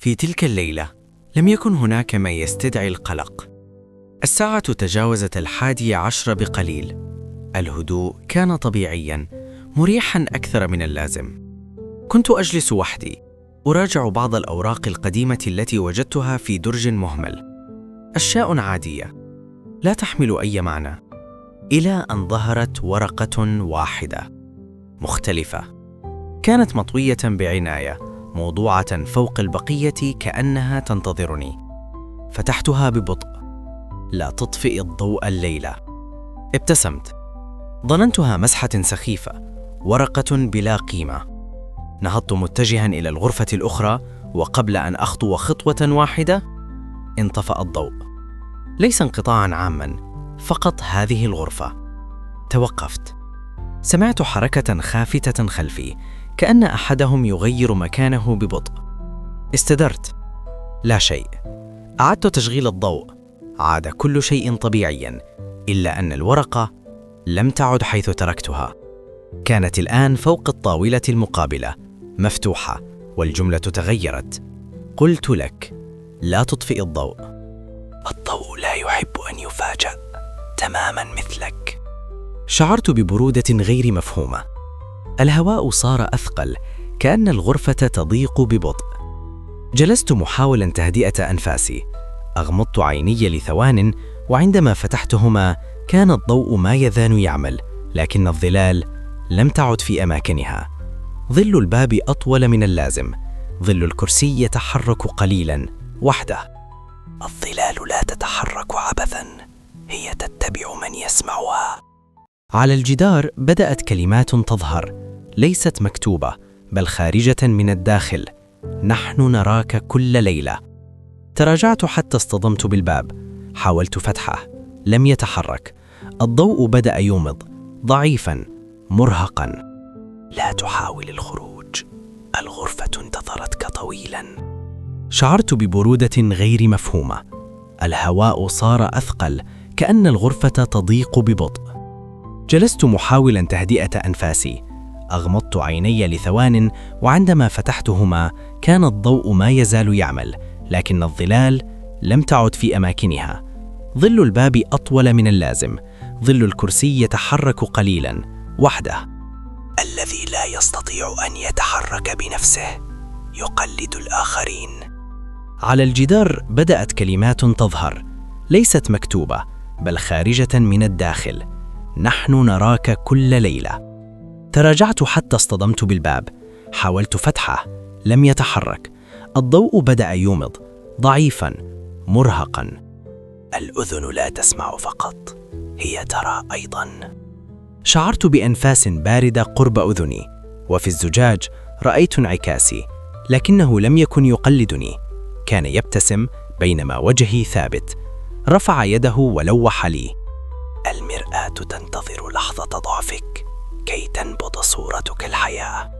في تلك الليلة لم يكن هناك ما يستدعي القلق. الساعة تجاوزت 11 بقليل. الهدوء كان طبيعياً، مريحاً أكثر من اللازم. كنت أجلس وحدي، أراجع بعض الأوراق القديمة التي وجدتها في درج مهمل. أشياء عادية لا تحمل أي معنى، إلى أن ظهرت ورقة واحدة مختلفة. كانت مطوية بعناية، موضوعة فوق البقية كأنها تنتظرني. فتحتها ببطء. لا تطفئ الضوء الليلة. ابتسمت. ظننتها مسحة سخيفة، ورقة بلا قيمة. نهضت متجها إلى الغرفة الأخرى، وقبل أن أخطو خطوة واحدة انطفأ الضوء. ليس انقطاعا عاما، فقط هذه الغرفة. توقفت. سمعت حركة خافتة خلفي، كأن أحدهم يغير مكانه ببطء. استدرت. لا شيء. أعدت تشغيل الضوء. عاد كل شيء طبيعيا، إلا أن الورقة لم تعد حيث تركتها. كانت الآن فوق الطاولة المقابلة، مفتوحة، والجملة تغيرت. قلت لك لا تطفئ الضوء. الضوء لا يحب أن يفاجأ، تماما مثلك. شعرت ببرودة غير مفهومة. الهواء صار أثقل، كأن الغرفة تضيق ببطء. جلست محاولا تهدئة أنفاسي. أغمضت عيني لثوان، وعندما فتحتهما كان الضوء ما يزال يعمل، لكن الظلال لم تعد في أماكنها. ظل الباب أطول من اللازم. ظل الكرسي يتحرك قليلا وحده. الظلال لا تتحرك عبثا، هي تتبع من يسمعها. على الجدار بدأت كلمات تظهر، ليست مكتوبة بل خارجة من الداخل. نحن نراك كل ليلة. تراجعت حتى اصطدمت بالباب. حاولت فتحه، لم يتحرك. الضوء بدأ يومض، ضعيفا، مرهقا. لا تحاول الخروج، الغرفة انتظرتك طويلا. شعرت ببرودة غير مفهومة. الهواء صار أثقل، كأن الغرفة تضيق ببطء. جلست محاولا تهدئة أنفاسي. أغمضت عيني لثوان، وعندما فتحتهما كان الضوء ما يزال يعمل، لكن الظلال لم تعد في أماكنها. ظل الباب أطول من اللازم. ظل الكرسي يتحرك قليلا وحده. الذي لا يستطيع أن يتحرك بنفسه يقلد الآخرين. على الجدار بدأت كلمات تظهر، ليست مكتوبة بل خارجة من الداخل. نحن نراك كل ليلة. تراجعت حتى اصطدمت بالباب. حاولت فتحه، لم يتحرك. الضوء بدأ يومض، ضعيفا، مرهقا. الأذن لا تسمع فقط، هي ترى أيضا. شعرت بأنفاس باردة قرب أذني، وفي الزجاج رأيت انعكاسي، لكنه لم يكن يقلدني. كان يبتسم بينما وجهي ثابت. رفع يده ولوح لي. المرآة تنتظر لحظة ضعفك كي تنبض صورتك الحياة.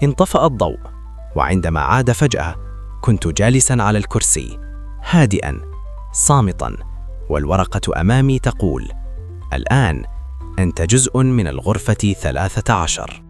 انطفأ الضوء، وعندما عاد فجأة كنت جالسا على الكرسي، هادئا، صامتا، والورقة أمامي تقول: الآن أنت جزء من الغرفة 13.